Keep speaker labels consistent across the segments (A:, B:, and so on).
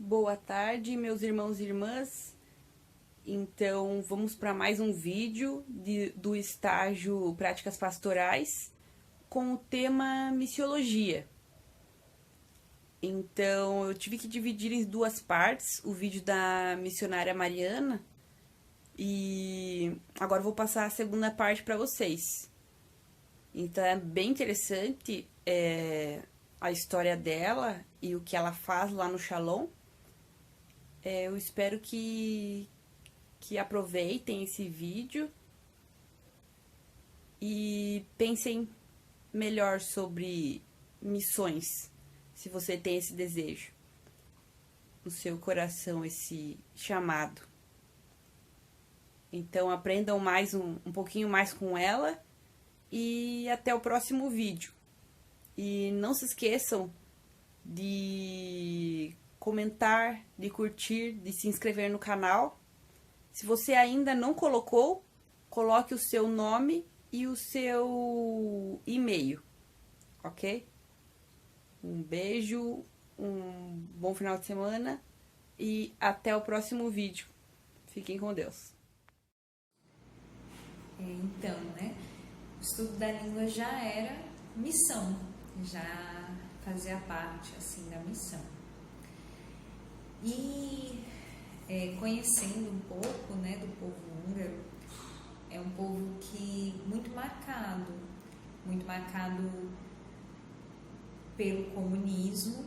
A: Boa tarde, meus irmãos e irmãs. Então, vamos para mais um vídeo do estágio Práticas Pastorais com o tema Missiologia. Então, eu tive que dividir em duas partes o vídeo da missionária Mariana e agora eu vou passar a segunda parte para vocês. Então, é bem interessante a história dela e o que ela faz lá no Shalom. Eu espero que aproveitem esse vídeo e pensem melhor sobre missões, se você tem esse desejo no seu coração, esse chamado. Então aprendam mais um pouquinho mais com ela e até o próximo vídeo. E não se esqueçam de comentar, de curtir, de se inscrever no canal. Se você ainda não colocou, coloque o seu nome e o seu e-mail, ok? Um beijo, um bom final de semana e até o próximo vídeo. Fiquem com Deus.
B: Então, o estudo da língua já era missão, já fazia parte, assim, da missão. E conhecendo um pouco, do povo húngaro, é um povo que muito marcado pelo comunismo,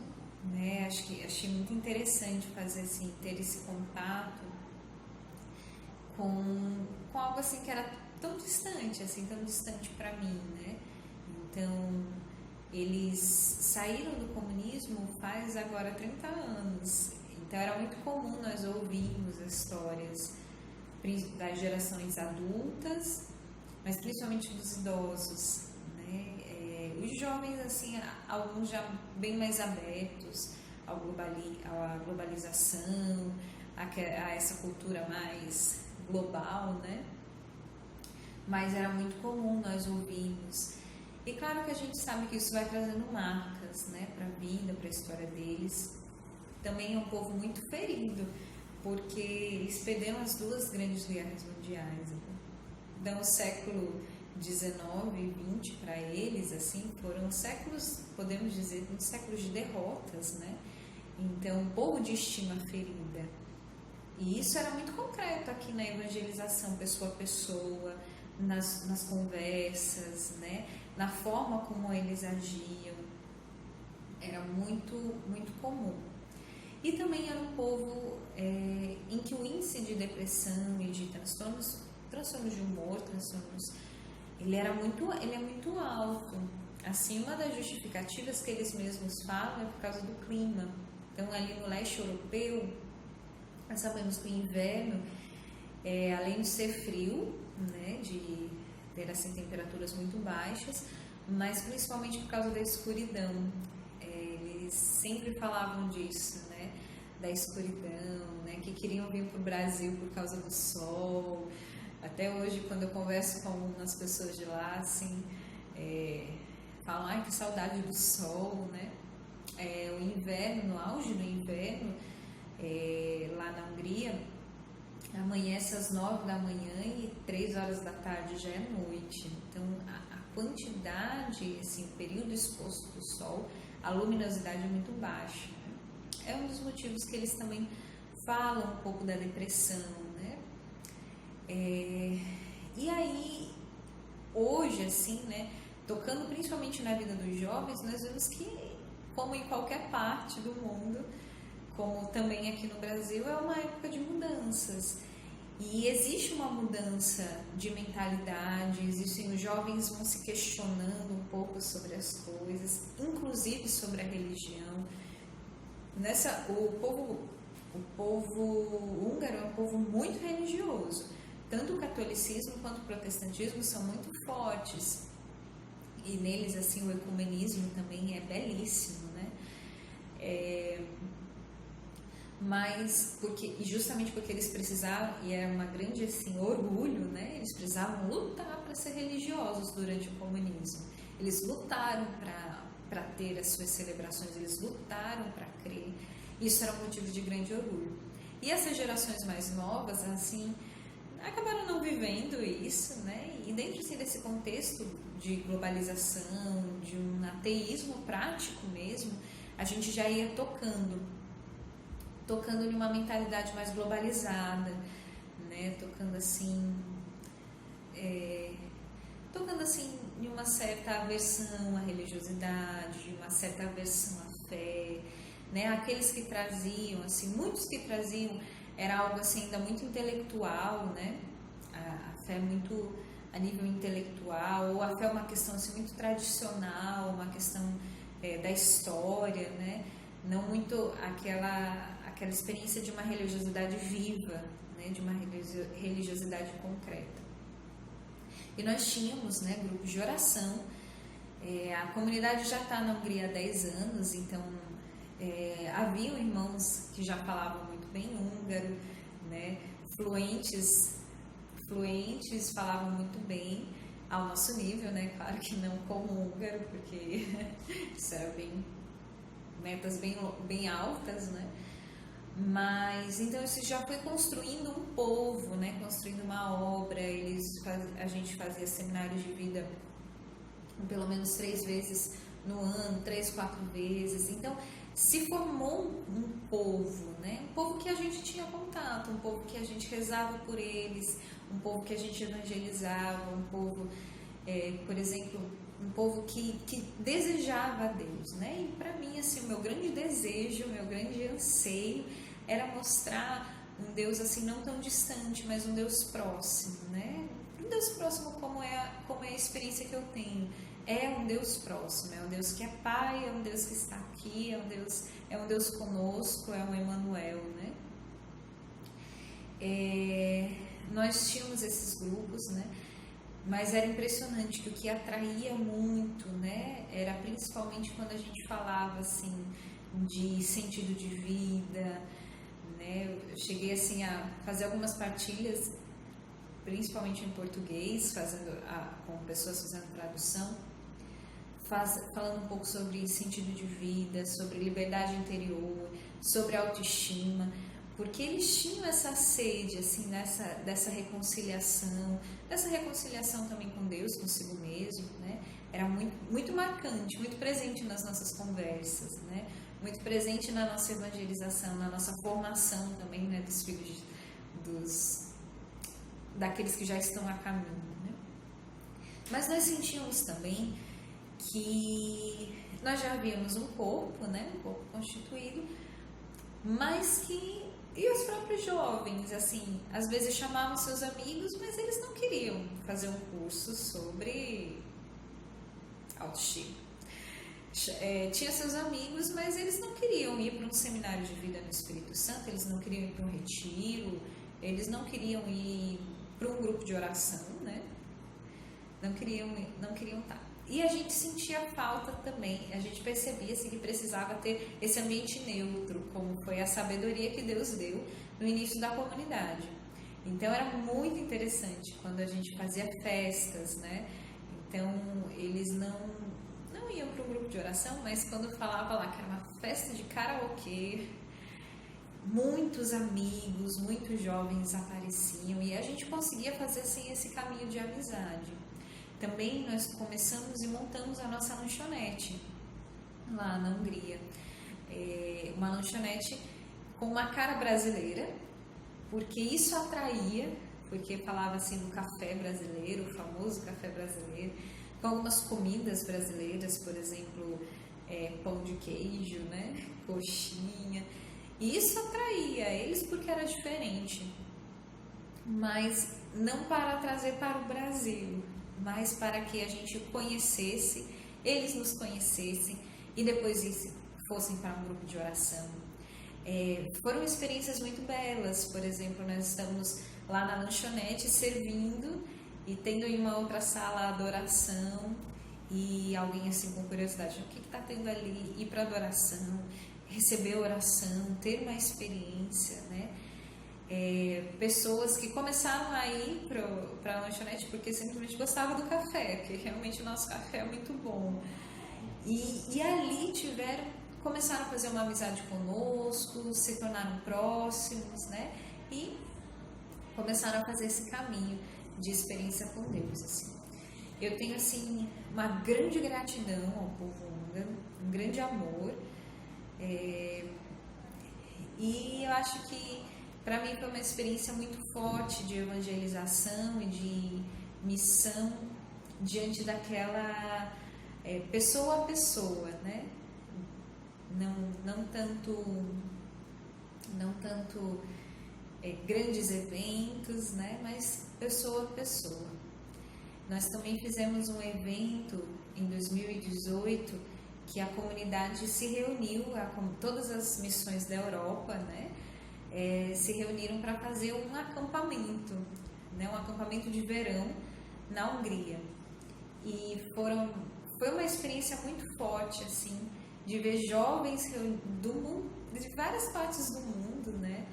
B: Achei muito interessante fazer assim, ter esse contato com algo assim que era tão distante para mim, Então, eles saíram do comunismo faz agora 30 anos. Então era muito comum nós ouvirmos histórias das gerações adultas, mas principalmente dos idosos, Os jovens, assim, alguns já bem mais abertos à globalização, a essa cultura mais global, Mas era muito comum nós ouvirmos. E claro que a gente sabe que isso vai trazendo marcas, para a vida, para a história deles. Também é um povo muito ferido, porque eles perderam as duas grandes guerras mundiais. Então, o século XIX e XX para eles, assim, foram séculos, podemos dizer, muitos séculos de derrotas, Então, um povo de estima ferida. E isso era muito concreto aqui na evangelização, pessoa a pessoa, nas conversas, na forma como eles agiam. Era muito, muito comum. E também era um povo em que o índice de depressão e de transtornos de humor, ele é muito alto. Assim, uma das justificativas que eles mesmos falam é por causa do clima. Então, ali no leste europeu, nós sabemos que o inverno, além de ser frio, de ter assim, temperaturas muito baixas, mas principalmente por causa da escuridão. Eles sempre falavam disso, da escuridão, que queriam vir para o Brasil por causa do sol. Até hoje, quando eu converso com algumas pessoas de lá, assim, falam, ai, que saudade do sol, O inverno, no auge do inverno, lá na Hungria, amanhece às 9 da manhã e 3 horas da tarde já é noite. Então, a quantidade, assim, o período exposto do sol, a luminosidade é muito baixa. É um dos motivos que eles também falam um pouco da depressão, E aí, hoje, assim, tocando principalmente na vida dos jovens, nós vemos que, como em qualquer parte do mundo, como também aqui no Brasil, é uma época de mudanças. E existe uma mudança de mentalidade, os jovens vão se questionando um pouco sobre as coisas, inclusive sobre a religião. O povo húngaro é um povo muito religioso. Tanto o catolicismo quanto o protestantismo são muito fortes. E neles, assim, o ecumenismo também é belíssimo, Mas, justamente porque eles precisavam, e era uma grande, assim, orgulho, Eles precisavam lutar para ser religiosos durante o comunismo. Eles lutaram para ter as suas celebrações, eles lutaram para crer. Isso era um motivo de grande orgulho. E essas gerações mais novas, assim, acabaram não vivendo isso, né? E dentro assim, desse contexto de globalização, de um ateísmo prático mesmo, a gente já ia tocando em uma mentalidade mais globalizada, né? Tocando assim em uma certa aversão à religiosidade, uma certa aversão à fé, né? Aqueles que traziam, assim, muitos que traziam era algo assim ainda muito intelectual, né? A fé muito a nível intelectual, ou a fé é uma questão assim muito tradicional, uma questão da história, né? Não muito aquela experiência de uma religiosidade viva, né? De uma religiosidade concreta. E nós tínhamos, né, grupos de oração. A comunidade já está na Hungria há 10 anos, então haviam irmãos que já falavam muito bem húngaro, né, fluentes, falavam muito bem ao nosso nível, né, claro que não como húngaro, porque isso era metas bem altas, né, mas então isso já foi construindo um povo, né, construindo uma obra. A gente fazia seminários de vida pelo menos 3 vezes no ano, 3, 4 vezes, então se formou um povo, né? Um povo que a gente tinha contato, um povo que a gente rezava por eles, um povo que a gente evangelizava, um povo, por exemplo, um povo que desejava a Deus, né? E para mim, assim, o meu grande desejo, o meu grande anseio era mostrar um Deus assim não tão distante, mas um Deus próximo, né? Um Deus próximo como é a experiência que eu tenho. É um Deus próximo, é um Deus que é Pai, é um Deus que está aqui, é um Deus conosco, é um Emmanuel, né? Nós tínhamos esses grupos, né? Mas era impressionante que o que atraía muito, né? Era principalmente quando a gente falava assim de sentido de vida, né? Eu cheguei assim a fazer algumas partilhas, principalmente em português, com pessoas fazendo tradução. Falando um pouco sobre sentido de vida, sobre liberdade interior, sobre autoestima, porque eles tinham essa sede assim, dessa reconciliação também com Deus, consigo mesmo, né? Era muito, muito marcante, muito presente nas nossas conversas, né? Muito presente na nossa evangelização, na nossa formação também, né? Dos filhos daqueles que já estão a caminho, né? Mas nós sentíamos também que nós já havíamos um corpo, né, um corpo constituído, mas e os próprios jovens, assim, às vezes chamavam seus amigos, mas eles não queriam fazer um curso sobre autoestima. Tinha seus amigos, mas eles não queriam ir para um seminário de vida no Espírito Santo, eles não queriam ir para um retiro, eles não queriam ir para um grupo de oração, né? Não queriam estar. E a gente sentia falta também, a gente percebia assim, que precisava ter esse ambiente neutro, como foi a sabedoria que Deus deu no início da comunidade. Então era muito interessante quando a gente fazia festas, né? Então eles não iam para um grupo de oração, mas quando falava lá que era uma festa de karaokê, muitos amigos, muitos jovens apareciam e a gente conseguia fazer assim, esse caminho de amizade. Também nós começamos e montamos a nossa lanchonete lá na Hungria. Uma lanchonete com uma cara brasileira, porque isso atraía, porque falava assim do café brasileiro, o famoso café brasileiro, com algumas comidas brasileiras, por exemplo, pão de queijo, né? Coxinha. E isso atraía eles porque era diferente, mas não para trazer para o Brasil, mas para que a gente conhecesse, eles nos conhecessem e depois fossem para um grupo de oração. Foram experiências muito belas. Por exemplo, nós estamos lá na lanchonete servindo e tendo em uma outra sala a adoração e alguém assim com curiosidade, o que está tendo ali? Ir para a adoração, receber a oração, ter uma experiência, né? Pessoas que começaram a ir para a lanchonete porque simplesmente gostavam do café, porque realmente o nosso café é muito bom. E ali começaram a fazer uma amizade conosco, conosco, se tornaram próximos, né? E começaram a fazer esse caminho de experiência com Deus, assim. Eu tenho, assim, uma grande gratidão ao povo húngaro, um grande amor, e eu acho que para mim foi uma experiência muito forte de evangelização e de missão diante daquela pessoa a pessoa, né? Não tanto grandes eventos, né? Mas pessoa a pessoa. Nós também fizemos um evento em 2018 que a comunidade se reuniu, todas as missões da Europa, né? Se reuniram para fazer um acampamento, né? Um acampamento de verão na Hungria. E foi uma experiência muito forte, assim, de ver jovens do mundo, de várias partes do mundo, né?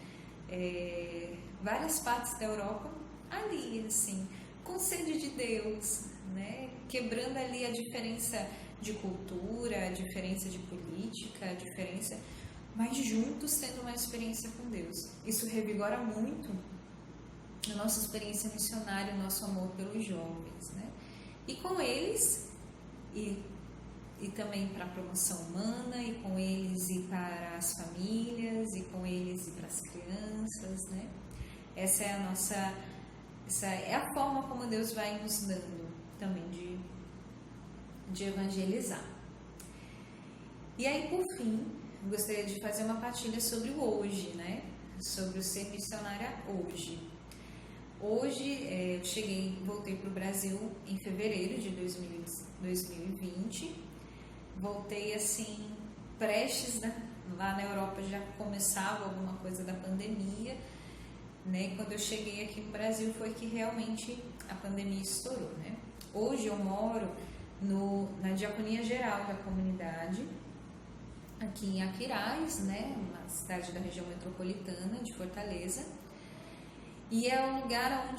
B: Várias partes da Europa ali, assim, com sede de Deus, né? Quebrando ali a diferença de cultura, a diferença de política, a diferença, mas juntos tendo uma experiência com Deus. Isso revigora muito a nossa experiência missionária, o nosso amor pelos jovens, né? E com eles, e também para a promoção humana, e com eles ir para as famílias, e com eles ir para as crianças, né? Essa é a forma como Deus vai nos dando também de evangelizar. E aí, por fim, gostaria de fazer uma partilha sobre o hoje, né? Sobre o ser missionária hoje. Hoje, voltei para o Brasil em fevereiro de 2020. Voltei assim, prestes, né? Lá na Europa já começava alguma coisa da pandemia, né? E quando eu cheguei aqui no Brasil foi que realmente a pandemia estourou, né? Hoje eu moro na Diaconia Geral da Comunidade, aqui em Aquiraz, né? Uma cidade da região metropolitana de Fortaleza. E é o lugar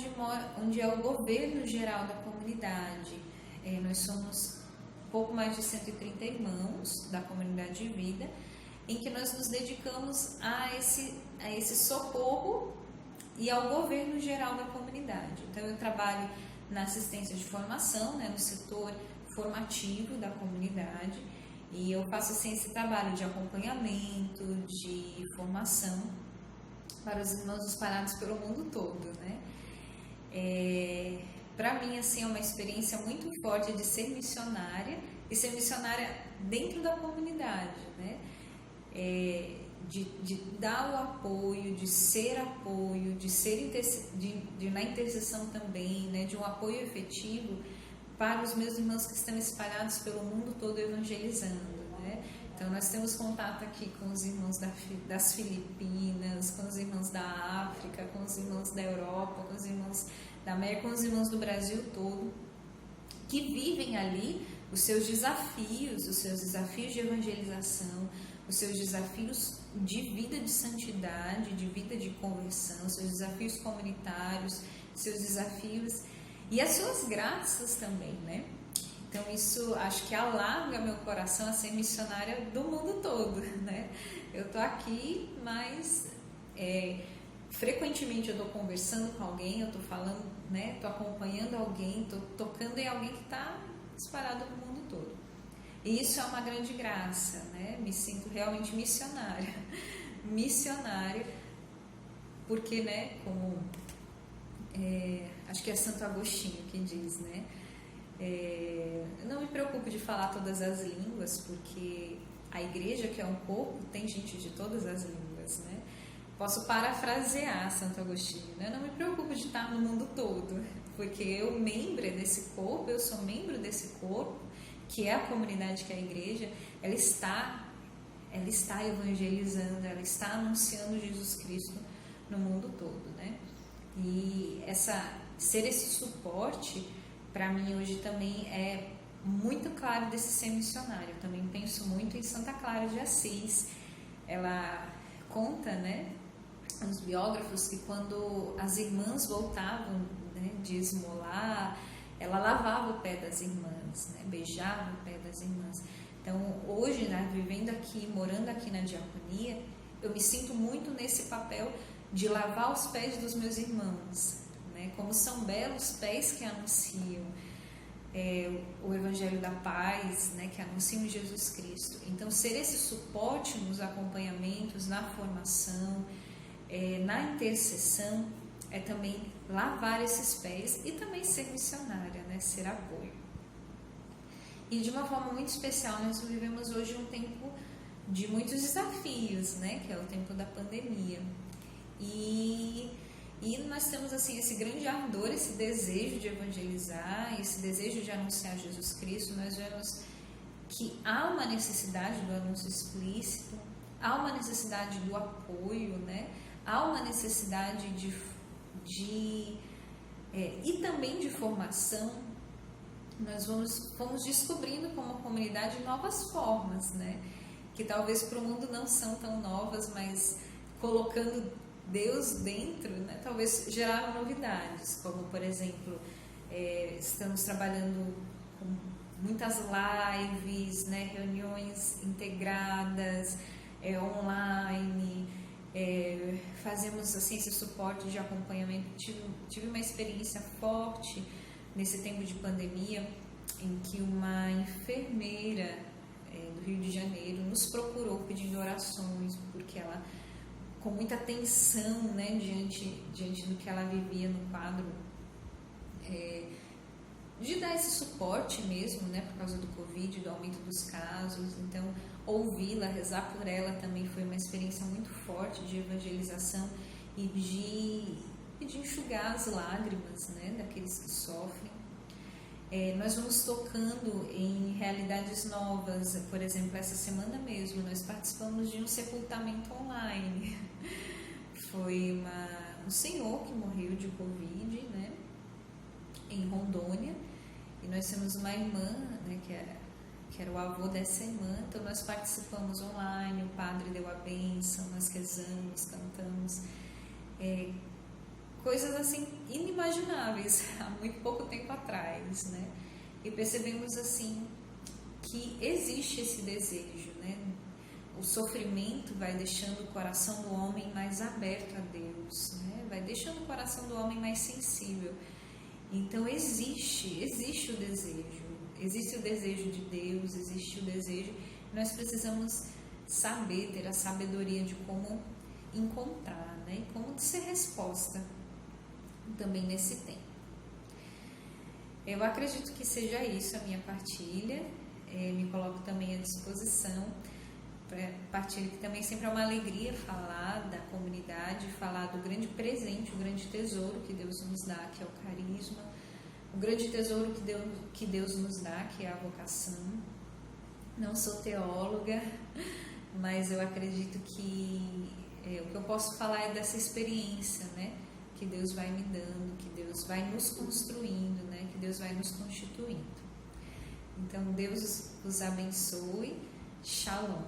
B: onde é o governo geral da comunidade. Nós somos pouco mais de 130 irmãos da comunidade de vida, em que nós nos dedicamos a esse socorro e ao governo geral da comunidade. Então eu trabalho na assistência de formação, né, no setor formativo da comunidade, e eu faço assim, esse trabalho de acompanhamento, de formação para os irmãos espalhados pelo mundo todo, né? Para mim, assim, é uma experiência muito forte de ser missionária e ser missionária dentro da comunidade, né? De dar o apoio, de ser apoio, de na intercessão também, né? De um apoio efetivo para os meus irmãos que estão espalhados pelo mundo todo evangelizando, né? Então, nós temos contato aqui com os irmãos das Filipinas, com os irmãos da África, com os irmãos da Europa, com os irmãos da América, com os irmãos do Brasil todo, que vivem ali os seus desafios de evangelização, os seus desafios de vida de santidade, de vida de conversão, seus desafios comunitários, seus desafios e as suas graças também, né? Então isso acho que alarga meu coração a ser missionária do mundo todo, né? Eu tô aqui, mas frequentemente eu tô conversando com alguém, eu tô falando, né? Tô acompanhando alguém, tô tocando em alguém que está espalhado no mundo todo. E isso é uma grande graça, né? Me sinto realmente missionária, porque, né? Como acho que é Santo Agostinho que diz, né? Eu não me preocupo de falar todas as línguas, porque a igreja, que é um corpo, tem gente de todas as línguas, né? Posso parafrasear Santo Agostinho, né? Eu não me preocupo de estar no mundo todo, porque eu sou membro desse corpo, que é a comunidade, que é a igreja. Ela está evangelizando, ela está anunciando Jesus Cristo no mundo todo, né? E ser esse suporte, para mim hoje também é muito claro desse ser missionário. Eu também penso muito em Santa Clara de Assis. Ela conta, né, os biógrafos, que quando as irmãs voltavam, né, de esmolar, ela lavava o pé das irmãs, né, beijava o pé das irmãs. Então hoje, né, vivendo aqui, morando aqui na diaconia, eu me sinto muito nesse papel de lavar os pés dos meus irmãos, né? Como são belos pés que anunciam o Evangelho da Paz, né? Que anunciam Jesus Cristo. Então, ser esse suporte nos acompanhamentos, na formação, na intercessão, é também lavar esses pés e também ser missionária, né? Ser apoio. E de uma forma muito especial, nós vivemos hoje um tempo de muitos desafios, né? Que é o tempo da pandemia. E nós temos assim esse grande ardor, esse desejo de evangelizar, esse desejo de anunciar Jesus Cristo. Nós vemos que há uma necessidade do anúncio explícito, há uma necessidade do apoio, né? Há uma necessidade e também de formação. Nós vamos descobrindo como comunidade novas formas, né? Que talvez para o mundo não são tão novas, mas colocando Deus dentro, né? Talvez geraram novidades, como por exemplo, estamos trabalhando com muitas lives, né? Reuniões integradas, online, fazemos assim, esse suporte de acompanhamento. Tive uma experiência forte nesse tempo de pandemia, em que uma enfermeira do Rio de Janeiro nos procurou pedindo orações, porque ela, com muita tensão, né, diante do que ela vivia no quadro, de dar esse suporte mesmo, né, por causa do Covid, do aumento dos casos. Então, ouvi-la, rezar por ela também foi uma experiência muito forte de evangelização e de enxugar as lágrimas, né, daqueles que sofrem. Nós vamos tocando em realidades novas. Por exemplo, essa semana mesmo nós participamos de um sepultamento online. Foi um senhor que morreu de Covid, né, em Rondônia, e nós temos uma irmã, né, que era o avô dessa irmã. Então nós participamos online, o padre deu a bênção, nós rezamos, cantamos, coisas assim inimagináveis há muito pouco tempo atrás, né? E percebemos assim que existe esse desejo, né? O sofrimento vai deixando o coração do homem mais aberto a Deus, né? Vai deixando o coração do homem mais sensível. Então existe o desejo de Deus, existe o desejo. Nós precisamos saber, ter a sabedoria de como encontrar, né? E como ser resposta também nesse tempo. Eu acredito que seja isso a minha partilha. Me coloco também à disposição para partilha, que também sempre é uma alegria falar da comunidade, falar do grande presente, o grande tesouro que Deus nos dá, que é o carisma, o grande tesouro que Deus nos dá, que é a vocação. Não sou teóloga, mas eu acredito que o que eu posso falar é dessa experiência, né? Que Deus vai me dando, que Deus vai nos construindo, né? Que Deus vai nos constituindo. Então, Deus os abençoe. Shalom.